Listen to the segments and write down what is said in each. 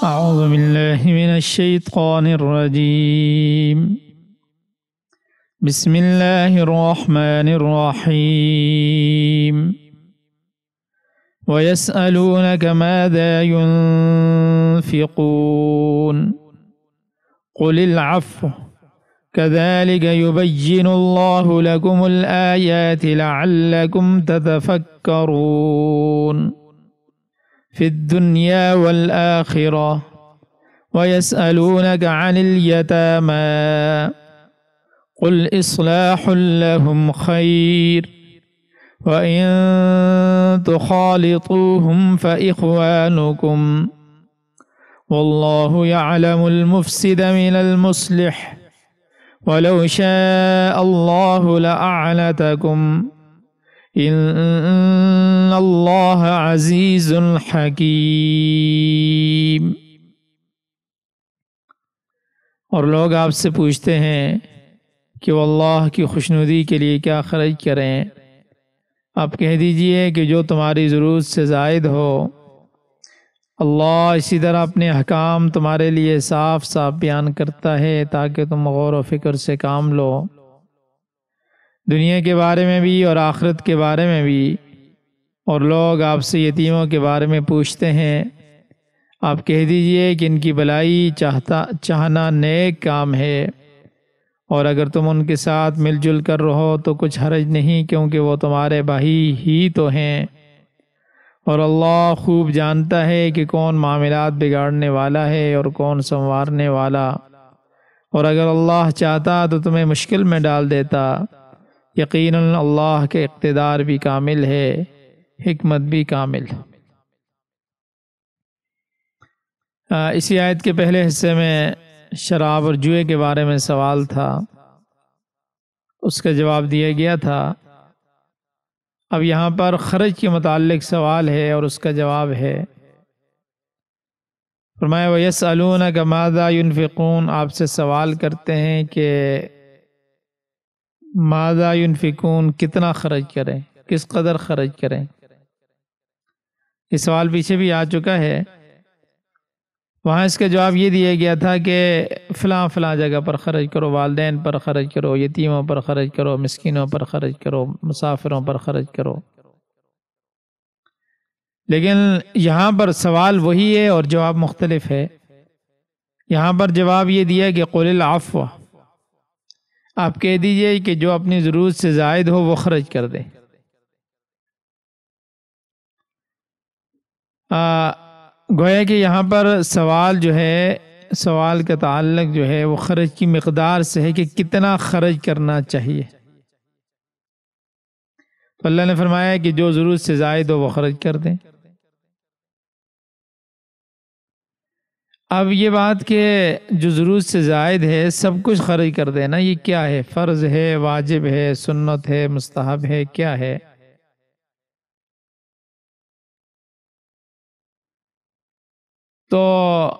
أعوذ بالله من الشيطان الرجيم. بسم الله الرحمن الرحيم. ويسألونك ماذا ينفقون قل العفو كذلك يبين الله لكم الآيات لعلكم تتفكرون في الدنيا والآخرة. ويسألونك عن اليتامى قل إصلاح لهم خير وإن تخالطوهم فإخوانكم والله يعلم المفسد من المصلح ولو شاء الله لأعنتكم ان اللہ عزیز حکیم۔ اور لوگ آپ سے پوچھتے ہیں کہ وہ اللہ کی خوشنودی کے لیے کیا خرچ کریں۔ آپ کہہ دیجئے کہ جو تمہاری ضرورت سے زائد ہو۔ اللہ اسی طرح اپنے احکام تمہارے لیے صاف صاف بیان کرتا ہے تاکہ تم غور و فکر سے کام لو، دنیا کے بارے میں بھی اور آخرت کے بارے میں بھی۔ اور لوگ آپ سے یتیموں کے بارے میں پوچھتے ہیں، آپ کہہ دیجئے کہ ان کی بھلائی چاہنا نیک کام ہے، اور اگر تم ان کے ساتھ مل جل کر رہو تو کچھ حرج نہیں، کیونکہ وہ تمہارے بھائی ہی تو ہیں۔ اور اللہ خوب جانتا ہے کہ کون معاملات بگاڑنے والا ہے اور کون سنوارنے والا، اور اگر اللہ چاہتا تو تمہیں مشکل میں ڈال دیتا۔ یقیناً اللہ کے اقتدار بھی کامل ہے، حکمت بھی کامل۔ اسی آیت کے پہلے حصے میں شراب اور جوئے کے بارے میں سوال تھا، اس کا جواب دیا گیا تھا۔ اب یہاں پر خرچ کے متعلق سوال ہے اور اس کا جواب ہے۔ فرمایا وَيَسْأَلُونَكَ مَاذَا يُنْفِقُونَ، آپ سے سوال کرتے ہیں کہ ماذا ينفقون، کتنا خرچ کریں، کس قدر خرچ کریں۔ یہ سوال پیچھے بھی آ چکا ہے، وہاں اس کا جواب یہ دیا گیا تھا کہ فلاں فلاں جگہ پر خرچ کرو، والدین پر خرچ کرو، یتیموں پر خرچ کرو، مسکینوں پر خرچ کرو، مسافروں پر خرچ کرو۔ لیکن یہاں پر سوال وہی ہے اور جواب مختلف ہے۔ یہاں پر جواب یہ دیا کہ قل العفو، آپ کہہ دیجئے کہ جو اپنی ضرورت سے زائد ہو وہ خرچ کر دے۔ گویا کہ یہاں پر سوال جو ہے، سوال کا تعلق جو ہے وہ خرچ کی مقدار سے ہے کہ کتنا خرچ کرنا چاہیے۔ تو اللہ نے فرمایا کہ جو ضرورت سے زائد ہو وہ خرچ کر دیں۔ اب یہ بات کہ جو ضرورت سے زائد ہے سب کچھ خرچ کر دینا، یہ کیا ہے؟ فرض ہے، واجب ہے، سنت ہے، مستحب ہے، کیا ہے؟ تو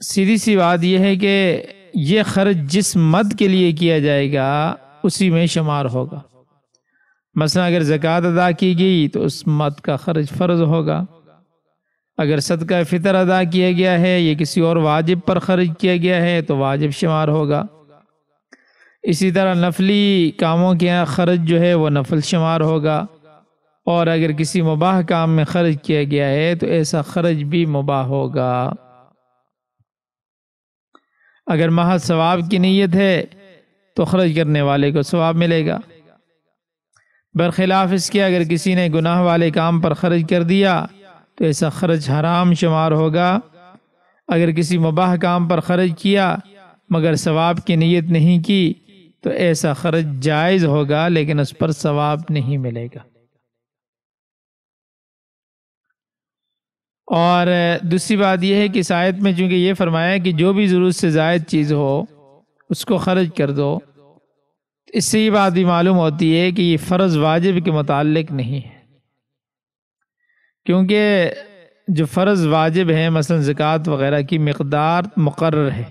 سیدھی سی بات یہ ہے کہ یہ خرچ جس مد کے لیے کیا جائے گا اسی میں شمار ہوگا۔ مثلا اگر زکوٰۃ ادا کی گئی تو اس مد کا خرچ فرض ہوگا، اگر صدقہ فطر ادا کیا گیا ہے یا کسی اور واجب پر خرچ کیا گیا ہے تو واجب شمار ہوگا۔ اسی طرح نفلی کاموں کے خرچ جو ہے وہ نفل شمار ہوگا، اور اگر کسی مباح کام میں خرچ کیا گیا ہے تو ایسا خرچ بھی مباح ہوگا۔ اگر محض ثواب کی نیت ہے تو خرچ کرنے والے کو ثواب ملے گا، برخلاف اس کے اگر کسی نے گناہ والے کام پر خرچ کر دیا تو ایسا خرچ حرام شمار ہوگا۔ اگر کسی مباح کام پر خرچ کیا مگر ثواب کی نیت نہیں کی تو ایسا خرچ جائز ہوگا لیکن اس پر ثواب نہیں ملے گا۔ اور دوسری بات یہ ہے کہ اس آیت میں چونکہ یہ فرمایا کہ جو بھی ضرورت سے زائد چیز ہو اس کو خرچ کر دو۔ اس سے یہ بات بھی معلوم ہوتی ہے کہ یہ فرض واجب کے متعلق نہیں ہے، کیونکہ جو فرض واجب ہیں مثلا زکوٰۃ وغیرہ کی مقدار مقرر ہے،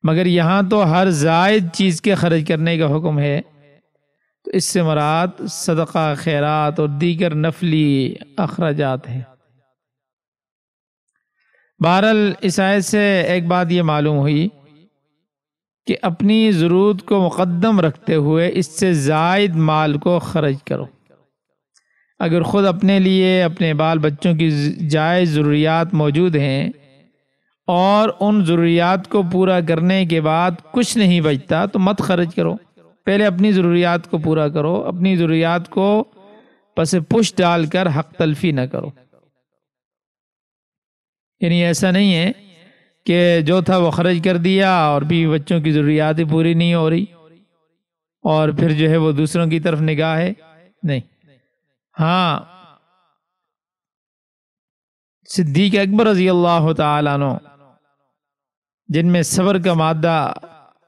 مگر یہاں تو ہر زائد چیز کے خرچ کرنے کا حکم ہے، تو اس سے مراد صدقہ، خیرات اور دیگر نفلی اخراجات ہیں۔ بہرحال اس آیت سے ایک بات یہ معلوم ہوئی کہ اپنی ضرورت کو مقدم رکھتے ہوئے اس سے زائد مال کو خرچ کرو۔ اگر خود اپنے لیے، اپنے بال بچوں کی جائز ضروریات موجود ہیں اور ان ضروریات کو پورا کرنے کے بعد کچھ نہیں بچتا تو مت خرچ کرو، پہلے اپنی ضروریات کو پورا کرو، اپنی ضروریات کو پس پش ڈال کر حق تلفی نہ کرو۔ یعنی ایسا نہیں ہے کہ جو تھا وہ خرچ کر دیا اور بیوی بچوں کی ضروریات پوری نہیں ہو رہی اور پھر جو ہے وہ دوسروں کی طرف نگاہ ہے، نہیں۔ ہاں، صدیق اکبر رضی اللہ تعالیٰ عنہ، جن میں صبر کا مادہ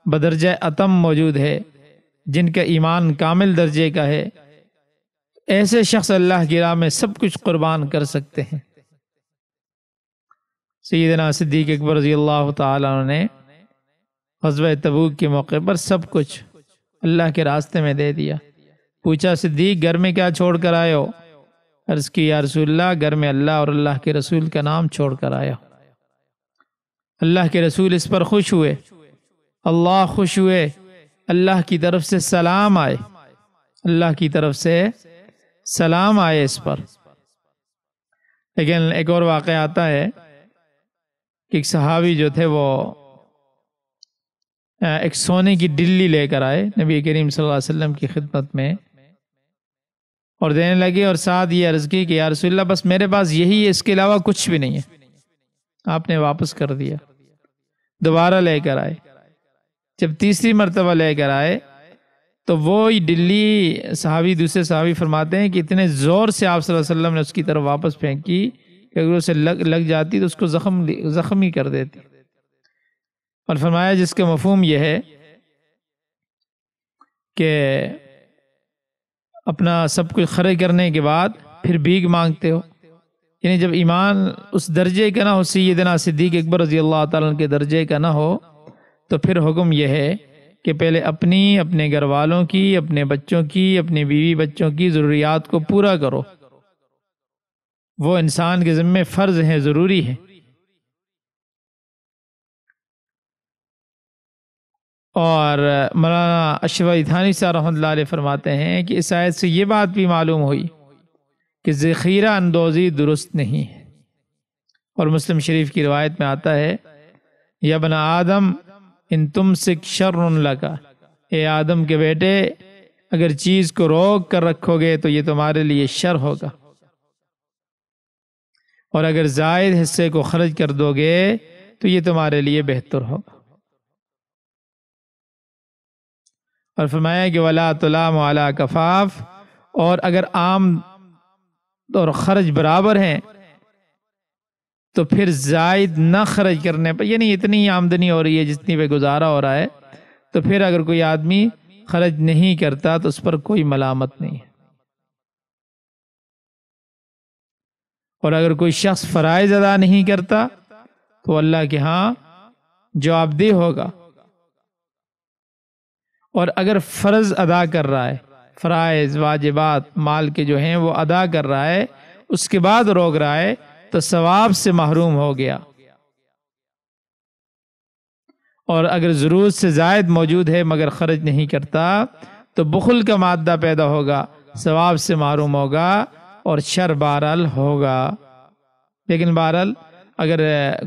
بدرجہ اتم موجود ہے، جن کا ایمان کامل درجے کا ہے، ایسے شخص اللہ کی راہ میں سب کچھ قربان کر سکتے ہیں۔ سیدنا صدیق اکبر رضی اللہ تعالیٰ عنہ نے غزوہ تبوک کے موقع پر سب کچھ اللہ کے راستے میں دے دیا۔ پوچھا صدیق گھر میں کیا چھوڑ کر آئے ہو؟ عرض کی یا رسول اللہ گھر میں اللہ اور اللہ کے رسول کا نام چھوڑ کر آیا۔ اللہ کے رسول اس پر خوش ہوئے، اللہ خوش ہوئے، اللہ کی طرف سے سلام آئے، اللہ کی طرف سے سلام آئے اس پر۔ لیکن ایک اور واقعہ آتا ہے کہ ایک صحابی جو تھے وہ ایک سونے کی ڈلی لے کر آئے نبی کریم صلی اللہ علیہ وسلم کی خدمت میں اور دینے لگے، اور ساتھ یہ عرض کی کہ یا رسول اللہ بس میرے پاس یہی ہے، اس کے علاوہ کچھ بھی نہیں ہے۔ آپ نے واپس کر دیا، دوبارہ لے کر آئے۔ جب تیسری مرتبہ لے کر آئے تو وہی ڈلی صحابی، دوسرے صحابی فرماتے ہیں کہ اتنے زور سے آپ صلی اللہ علیہ وسلم نے اس کی طرف واپس پھینکی کہ اگر اسے لگ جاتی تو اس کو زخمی کر دیتی، اور فرمایا جس کا مفہوم یہ ہے کہ اپنا سب کچھ خرچ کرنے کے بعد پھر بھیک مانگتے ہو، یعنی جب ایمان اس درجے کا نہ ہو، سیدنا صدیق اکبر رضی اللہ تعالیٰ عنہ کے درجے کا نہ ہو، تو پھر حکم یہ ہے کہ پہلے اپنی، اپنے گھر والوں کی، اپنے بچوں کی، اپنے بیوی بچوں کی ضروریات کو پورا کرو، وہ انسان کے ذمہ فرض ہیں، ضروری ہے۔ اور مولانا اشرف علی تھانوی صاحب رحمۃ اللہ علیہ فرماتے ہیں کہ اس آیت سے یہ بات بھی معلوم ہوئی کہ ذخیرہ اندوزی درست نہیں ہے، اور مسلم شریف کی روایت میں آتا ہے یا ابن آدم ان تمسک شر لکا، اے آدم کے بیٹے اگر چیز کو روک کر رکھو گے تو یہ تمہارے لیے شر ہوگا، اور اگر زائد حصے کو خرچ کر دو گے تو یہ تمہارے لیے بہتر ہوگا۔ اور فرمایا کہ وَلَا تُلَامُ عَلَىٰ کفاف، اور اگر عام اور خرچ برابر ہیں تو پھر زائد نہ خرچ کرنے پر، یعنی اتنی آمدنی ہو رہی ہے جتنی پہ گزارا ہو رہا ہے، تو پھر اگر کوئی آدمی خرچ نہیں کرتا تو اس پر کوئی ملامت نہیں ہے۔ اور اگر کوئی شخص فرائض ادا نہیں کرتا تو اللہ کے ہاں جواب دہ ہوگا، اور اگر فرض ادا کر رہا ہے، فرائض واجبات مال کے جو ہیں وہ ادا کر رہا ہے، اس کے بعد روک رہا ہے تو ثواب سے محروم ہو گیا، اور اگر ضرورت سے زائد موجود ہے مگر خرچ نہیں کرتا تو بخل کا مادہ پیدا ہوگا، ثواب سے محروم ہوگا اور شر بہرحال ہوگا۔ لیکن بہرحال اگر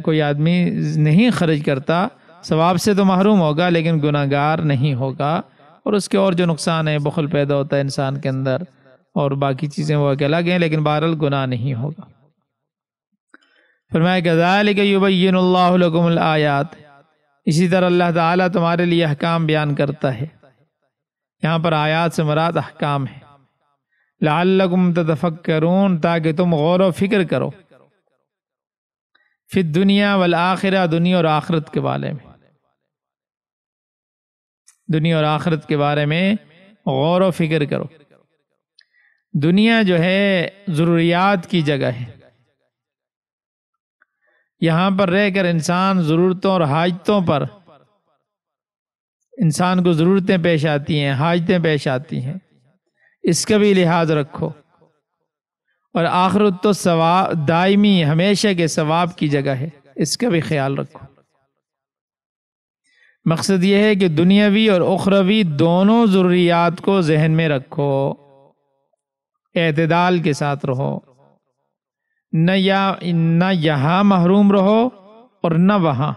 کوئی آدمی نہیں خرچ کرتا ثواب سے تو محروم ہوگا لیکن گناہگار نہیں ہوگا، اور اس کے اور جو نقصان ہے، بخل پیدا ہوتا ہے انسان کے اندر اور باقی چیزیں وہ الگ ہیں، لیکن بہرحال گناہ نہیں ہوگا۔ فرمایا کذالک یبین اللہ لکم الآیات، اسی طرح اللہ تعالیٰ تمہارے لیے احکام بیان کرتا ہے۔ یہاں پر آیات سے مراد احکام ہے، لعلکم تتفکرون، تاکہ تم غور و فکر کرو، فی الدنیا والآخرہ، دنیا اور آخرت کے بارے میں۔ دنیا اور آخرت کے بارے میں غور و فکر کرو۔ دنیا جو ہے ضروریات کی جگہ ہے، یہاں پر رہ کر انسان ضرورتوں اور حاجتوں پر انسان کو ضرورتیں پیش آتی ہیں، حاجتیں پیش آتی ہیں، اس کا بھی لحاظ رکھو۔ اور آخرت تو ثواب دائمی ہمیشہ کے ثواب کی جگہ ہے، اس کا بھی خیال رکھو۔ مقصد یہ ہے کہ دنیاوی اور اخروی دونوں ضروریات کو ذہن میں رکھو، اعتدال کے ساتھ رہو، نہ یہاں محروم رہو اور نہ وہاں۔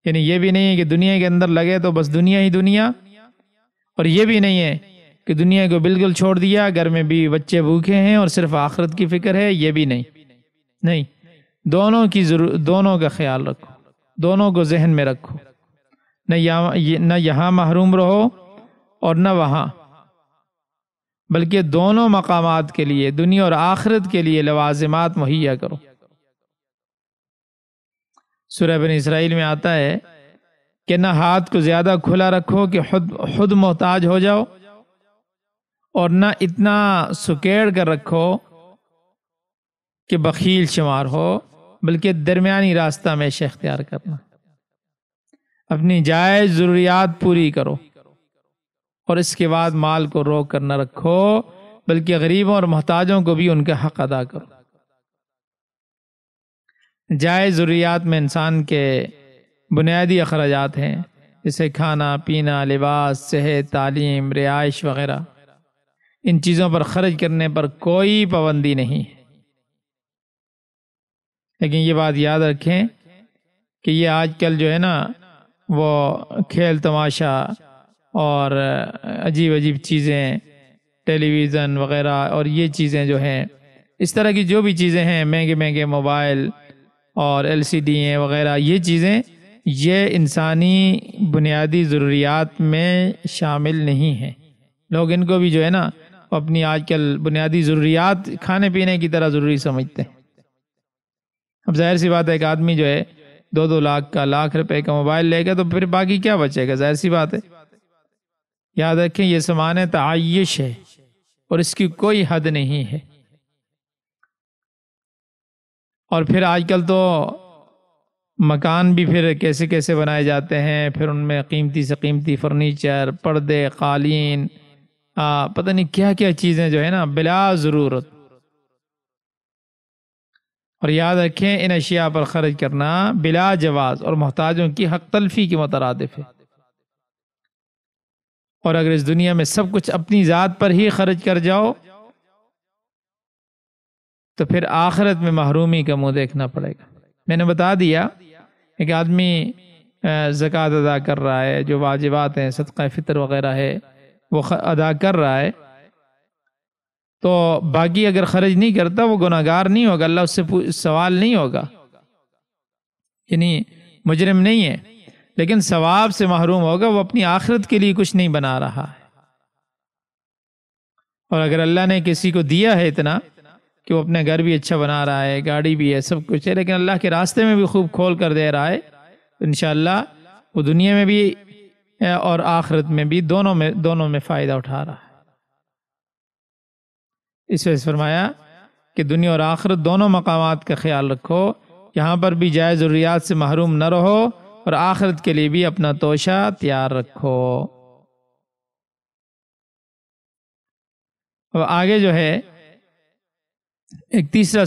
یعنی یہ بھی نہیں ہے کہ دنیا کے اندر لگے تو بس دنیا ہی دنیا، اور یہ بھی نہیں ہے کہ دنیا کو بالکل چھوڑ دیا، گھر میں بھی بچے بھوکے ہیں اور صرف آخرت کی فکر ہے، یہ بھی نہیں، دونوں کا خیال رکھو، دونوں کو ذہن میں رکھو، نہ یہاں محروم رہو اور نہ وہاں، بلکہ دونوں مقامات کے لیے، دنیا اور آخرت کے لیے لوازمات مہیا کرو۔ سورہ بنی اسرائیل میں آتا ہے کہ نہ ہاتھ کو زیادہ کھلا رکھو کہ خود محتاج ہو جاؤ، اور نہ اتنا سکیڑ کر رکھو کہ بخیل شمار ہو، بلکہ درمیانی راستہ ہمیشہ اختیار کرنا۔ اپنی جائز ضروریات پوری کرو، اور اس کے بعد مال کو روک کر نہ رکھو، بلکہ غریبوں اور محتاجوں کو بھی ان کا حق ادا کرو۔ جائز ضروریات میں انسان کے بنیادی اخراجات ہیں، جیسے کھانا پینا، لباس، صحت، تعلیم، رہائش وغیرہ۔ ان چیزوں پر خرچ کرنے پر کوئی پابندی نہیں ہے، لیکن یہ بات یاد رکھیں کہ یہ آج کل جو ہے نا وہ کھیل تماشا اور عجیب عجیب چیزیں، ٹیلی ویژن وغیرہ، اور یہ چیزیں جو ہیں، اس طرح کی جو بھی چیزیں ہیں، مہنگے مہنگے موبائل اور LCD وغیرہ، یہ چیزیں یہ انسانی بنیادی ضروریات میں شامل نہیں ہیں۔ لوگ ان کو بھی جو ہے نا اپنی آج کل بنیادی ضروریات کھانے پینے کی طرح ضروری سمجھتے ہیں۔ اب ظاہر سی بات ہے، ایک آدمی جو ہے 2 لاکھ کا، لاکھ روپے کا موبائل لے گا تو پھر باقی کیا بچے گا؟ ظاہر سی بات ہے۔ یاد رکھیں یہ سامان تعیش ہے اور اس کی کوئی حد نہیں ہے۔ اور پھر آج کل تو مکان بھی پھر کیسے کیسے بنائے جاتے ہیں، پھر ان میں قیمتی سے قیمتی فرنیچر، پردے، قالین، پتہ نہیں کیا کیا چیزیں جو ہے نا بلا ضرورت۔ اور یاد رکھیں ان اشیاء پر خرچ کرنا بلا جواز اور محتاجوں کی حق تلفی کے مترادف ہے۔ اور اگر اس دنیا میں سب کچھ اپنی ذات پر ہی خرچ کر جاؤ تو پھر آخرت میں محرومی کا منہ دیکھنا پڑے گا۔ میں نے بتا دیا ایک آدمی زکوٰۃ ادا کر رہا ہے، جو واجبات ہیں، صدقہ فطر وغیرہ ہے، وہ ادا کر رہا ہے، تو باقی اگر خرچ نہیں کرتا وہ گناہگار نہیں ہوگا، اللہ اس سے سوال نہیں ہوگا، یعنی مجرم نہیں ہے، لیکن ثواب سے محروم ہوگا، وہ اپنی آخرت کے لیے کچھ نہیں بنا رہا ہے۔ اور اگر اللہ نے کسی کو دیا ہے اتنا کہ وہ اپنے گھر بھی اچھا بنا رہا ہے، گاڑی بھی ہے، سب کچھ ہے، لیکن اللہ کے راستے میں بھی خوب کھول کر دے رہا ہے، تو انشاءاللہ وہ دنیا میں بھی اور آخرت میں بھی دونوں میں فائدہ اٹھا رہا ہے۔ اس وجہ سے فرمایا کہ دنیا اور آخرت دونوں مقامات کا خیال رکھو، یہاں پر بھی جائز ضروریات سے محروم نہ رہو، اور آخرت کے لیے بھی اپنا توشہ تیار رکھو۔ اب آگے جو ہے ایک تیسرا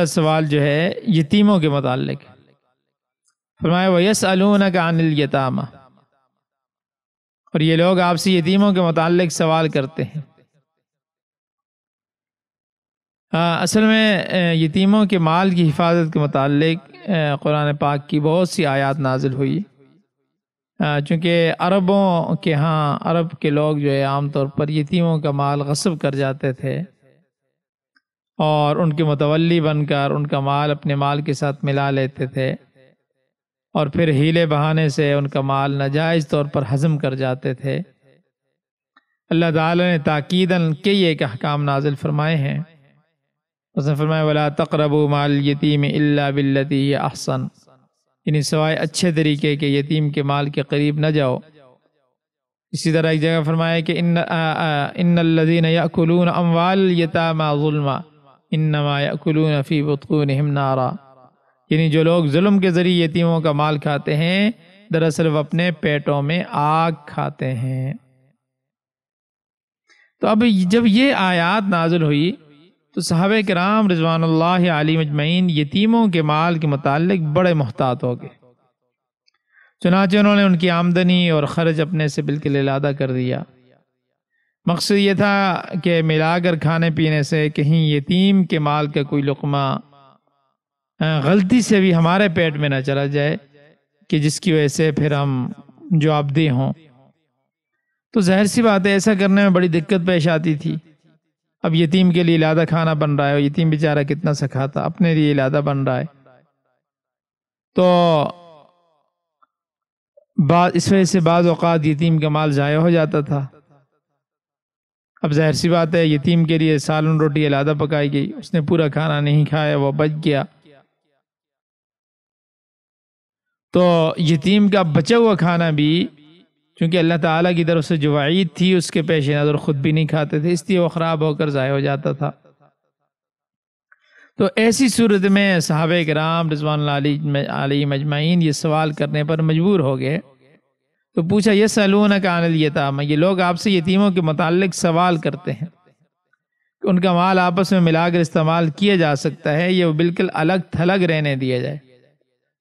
سوال جو ہے یتیموں کے متعلق، فرمایا وَيَسْأَلُونَكَ عَنِ الْيَتَامَى، اور یہ لوگ آپ سے یتیموں کے متعلق سوال کرتے ہیں۔ اصل میں یتیموں کے مال کی حفاظت کے متعلق قرآن پاک کی بہت سی آیات نازل ہوئی، چونکہ عربوں کے ہاں عرب کے لوگ جو ہے عام طور پر یتیموں کا مال غصب کر جاتے تھے، اور ان کے متولی بن کر ان کا مال اپنے مال کے ساتھ ملا لیتے تھے، اور پھر ہیلے بہانے سے ان کا مال ناجائز طور پر ہضم کر جاتے تھے۔ اللہ تعالی نے تاکیداً کئی ایک احکام نازل فرمائے ہیں۔ اس نے فرمایا وَلَا تَقْرَبُوا مَالَ الْيَتِيمِ إِلَّا بِالَّتِي هِيَ أَحْسَنُ، یعنی سوائے اچھے طریقے کے یتیم کے مال کے قریب نہ جاؤ۔ اسی طرح ایک جگہ فرمایا کہ ان الذین یأکلون اموال الیتامی ظلما انما یأکلون فی بطونہم نارا، یعنی جو لوگ ظلم کے ذریعے یتیموں کا مال کھاتے ہیں دراصل وہ اپنے پیٹوں میں آگ کھاتے ہیں۔ تو اب جب یہ آیات نازل ہوئی تو صحابہ کرام رضوان اللہ علیہم اجمعین یتیموں کے مال کے متعلق بڑے محتاط ہو گئے، چنانچہ انہوں نے ان کی آمدنی اور خرچ اپنے سے بالکل علیحدہ کر دیا۔ مقصد یہ تھا کہ ملا کر کھانے پینے سے کہیں یتیم کے مال کا کوئی لقمہ غلطی سے بھی ہمارے پیٹ میں نہ چلا جائے کہ جس کی وجہ سے پھر ہم جوابدہ ہوں۔ تو ظاہر سی بات ہے ایسا کرنے میں بڑی دقت پیش آتی تھی۔ اب یتیم کے لیے علیحدہ کھانا بن رہا ہے، یتیم بیچارہ کتنا سا کھاتا، اپنے لیے علیحدہ بن رہا ہے، تو اس وجہ سے بعض اوقات یتیم کا مال ضائع ہو جاتا تھا۔ اب ظاہر سی بات ہے یتیم کے لیے سالن روٹی علیحدہ پکائی گئی، اس نے پورا کھانا نہیں کھایا، وہ بچ گیا، تو یتیم کا بچا ہوا کھانا بھی چونکہ اللہ تعالیٰ کی طرف سے جو وعید تھی اس کے پیش نظر خود بھی نہیں کھاتے تھے، اس لیے وہ خراب ہو کر ضائع ہو جاتا تھا۔ تو ایسی صورت میں صحابہ کرام رضوان اللہ علیہم اجمعین یہ سوال کرنے پر مجبور ہو گئے۔ تو پوچھا یسألونک عن الیتامی، یہ لوگ آپ سے یتیموں کے متعلق سوال کرتے ہیں کہ ان کا مال آپس میں ملا کر استعمال کیا جا سکتا ہے یا وہ بالکل الگ تھلگ رہنے دیا جائے۔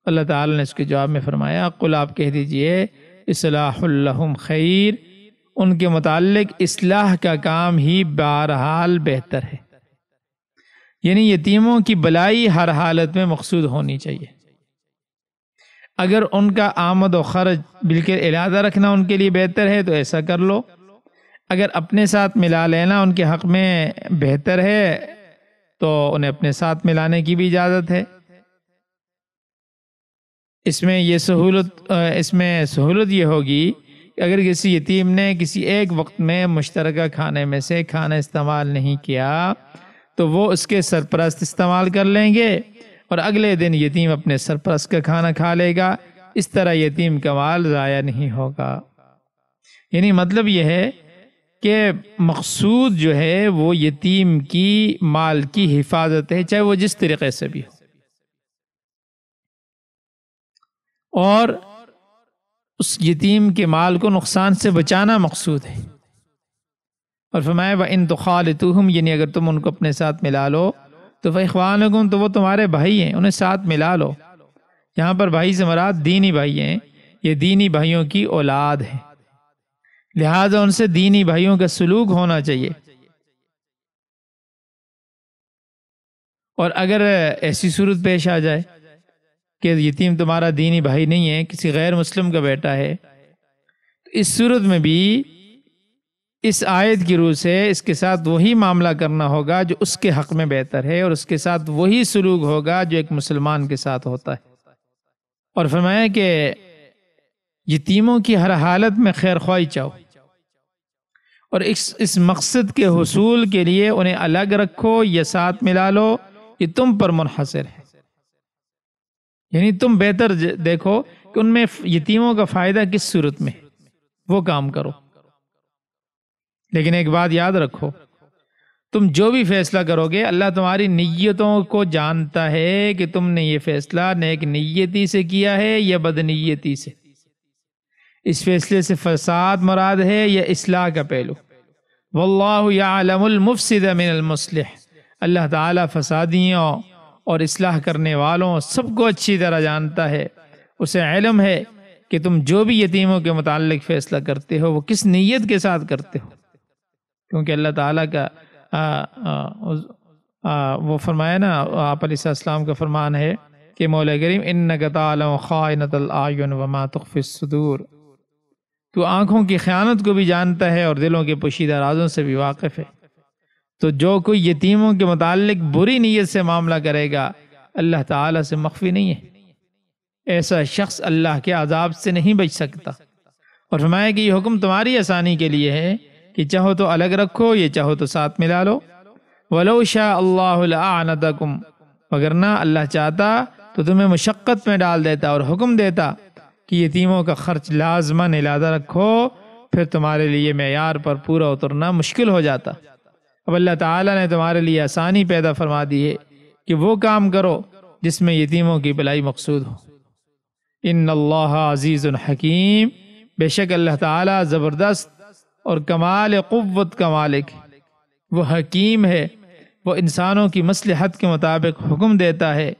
اللہ تعالیٰ نے اس کے جواب میں فرمایا قل، آپ کہہ دیجئے اصلاح لہم خیر، ان کے متعلق اصلاح کا کام ہی بہرحال بہتر ہے، یعنی یتیموں کی بلائی ہر حالت میں مقصود ہونی چاہیے۔ اگر ان کا آمد و خرچ بالکل علیحدہ رکھنا ان کے لیے بہتر ہے تو ایسا کر لو، اگر اپنے ساتھ ملا لینا ان کے حق میں بہتر ہے تو انہیں اپنے ساتھ ملانے کی بھی اجازت ہے۔ اس میں سہولت یہ ہوگی کہ اگر کسی یتیم نے کسی ایک وقت میں مشترکہ کھانے میں سے کھانا استعمال نہیں کیا تو وہ اس کے سرپرست استعمال کر لیں گے اور اگلے دن یتیم اپنے سرپرست کا کھانا کھا لے گا، اس طرح یتیم کا مال ضائع نہیں ہوگا۔ یعنی مطلب یہ ہے کہ مقصود جو ہے وہ یتیم کی مال کی حفاظت ہے، چاہے وہ جس طریقے سے بھی ہو، اور اس یتیم کے مال کو نقصان سے بچانا مقصود ہے۔ اور فرمایا وَإِن تُخَالِطُوهُمْ، یعنی اگر تم ان کو اپنے ساتھ ملا لو تو فَإِخْوَانُكُمْ، تو وہ تمہارے بھائی ہیں، انہیں ساتھ ملا لو۔ یہاں پر بھائی سے مراد دینی بھائی ہیں، یہ دینی بھائیوں کی اولاد ہے، لہٰذا ان سے دینی بھائیوں کا سلوک ہونا چاہیے۔ اور اگر ایسی صورت پیش آ جائے کہ یتیم تمہارا دینی بھائی نہیں ہے، کسی غیر مسلم کا بیٹا ہے، تو اس صورت میں بھی اس آیت کی روح سے اس کے ساتھ وہی معاملہ کرنا ہوگا جو اس کے حق میں بہتر ہے، اور اس کے ساتھ وہی سلوک ہوگا جو ایک مسلمان کے ساتھ ہوتا ہے۔ اور فرمایا کہ یتیموں کی ہر حالت میں خیر خواہی چاہو، اور اس مقصد کے حصول کے لیے انہیں الگ رکھو یا ساتھ ملا لو، یہ تم پر منحصر ہے۔ یعنی تم بہتر دیکھو کہ ان میں یتیموں کا فائدہ کس صورت میں ہے، وہ کام کرو۔ لیکن ایک بات یاد رکھو، تم جو بھی فیصلہ کرو گے اللہ تمہاری نیتوں کو جانتا ہے کہ تم نے یہ فیصلہ نیک نیتی سے کیا ہے یا بد نیتی سے، اس فیصلے سے فساد مراد ہے یا اصلاح کا پہلو۔ واللہ یعلم المفسد من المصلح، اللہ تعالیٰ فسادیوں اور اصلاح کرنے والوں سب کو اچھی طرح جانتا ہے، اسے علم ہے کہ تم جو بھی یتیموں کے متعلق فیصلہ کرتے ہو وہ کس نیت کے ساتھ کرتے ہو، کیونکہ اللہ تعالیٰ کا وہ فرمایا نا، آپ علیہ السلام کا فرمان ہے کہ مولا کریم انک تعلم خائنۃ الاعین وما تخفی الصدور، تو آنکھوں کی خیانت کو بھی جانتا ہے اور دلوں کے پوشیدہ رازوں سے بھی واقف ہے۔ تو جو کوئی یتیموں کے متعلق بری نیت سے معاملہ کرے گا اللہ تعالیٰ سے مخفی نہیں ہے، ایسا شخص اللہ کے عذاب سے نہیں بچ سکتا۔ اور فرمایا کہ یہ حکم تمہاری آسانی کے لیے ہے کہ چاہو تو الگ رکھو یا چاہو تو ساتھ ملا لو۔ وَلَوْ شَاءَ اللَّهُ لَأَعْنَتَكُمْ، وگرنہ اللہ چاہتا تو تمہیں مشقت میں ڈال دیتا اور حکم دیتا کہ یتیموں کا خرچ لازماً علادہ رکھو، پھر تمہارے لیے معیار پر پورا اترنا مشکل ہو جاتا۔ اب اللہ تعالیٰ نے تمہارے لیے آسانی پیدا فرما دی ہے کہ وہ کام کرو جس میں یتیموں کی بھلائی مقصود ہو۔ ان اللہ عزیز حکیم، بے شک اللہ تعالیٰ زبردست اور کمال قوت کا مالک، وہ حکیم ہے، وہ انسانوں کی مصلحت کے مطابق حکم دیتا ہے،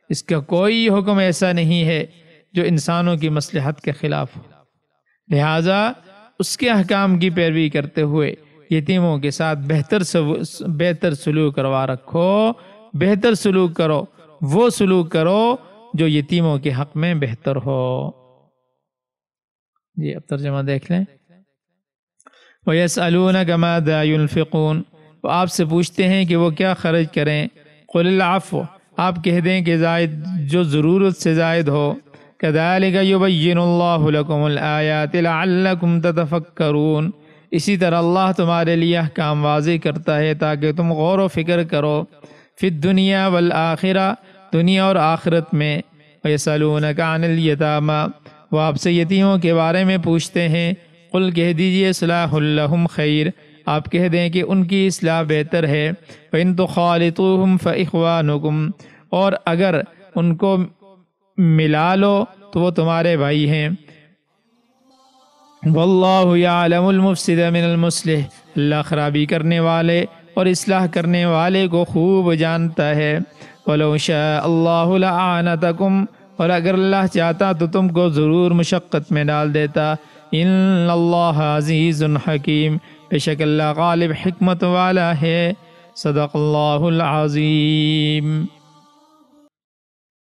اس کا کوئی حکم ایسا نہیں ہے جو انسانوں کی مصلحت کے خلاف ہو، لہٰذا اس کے احکام کی پیروی کرتے ہوئے یتیموں کے ساتھ بہتر سلوک کروا رکھو، بہتر سلوک کرو، وہ سلوک کرو جو یتیموں کے حق میں بہتر ہو۔ جی اب ترجمہ دیکھ لیں۔ وَيَسْأَلُونَكَ مَاذَا يُنْفِقُونَ، وہ آپ سے پوچھتے ہیں کہ وہ کیا خرچ کریں۔ قُلِ الْعَفْوَ، آپ کہہ دیں کہ زائد جو ضرورت سے زائد ہو۔ كَذَلِكَ يُبَيِّنُ اللَّهُ لَكُمُ الْآيَاتِ لَعَلَّكُمْ تَتَفَكَّرُونَ، اسی طرح اللہ تمہارے لیے احکام واضح کرتا ہے تاکہ تم غور و فکر کرو، فی الدنیا والآخرہ، دنیا اور آخرت میں۔ وَيَسْأَلُونَكَ عَنِ الْيَتَامَى، وہ آپ سے یتیموں کے بارے میں پوچھتے ہیں۔ قل کہہ دیجئے اصلاح لہم خیر، آپ کہہ دیں کہ ان کی اصلاح بہتر ہے۔ وَإِن تُخَالِطُوهُمْ فَإِخْوَانُكُمْ، اور اگر ان کو ملا لو تو وہ تمہارے بھائی ہیں۔ واللہ یعلم المفسد من المصلح، اللہ خرابی کرنے والے اور اصلاح کرنے والے کو خوب جانتا ہے۔ وَلَوْ شَاءَ اللَّهُ لَأَعْنَتَكُمْ، اور اگر اللہ چاہتا تو تم کو ضرور مشقت میں ڈال دیتا۔ ان اللہ عزیز حکیم، بے شک اللہ غالب حکمت والا ہے۔ صدق اللہ العظیم۔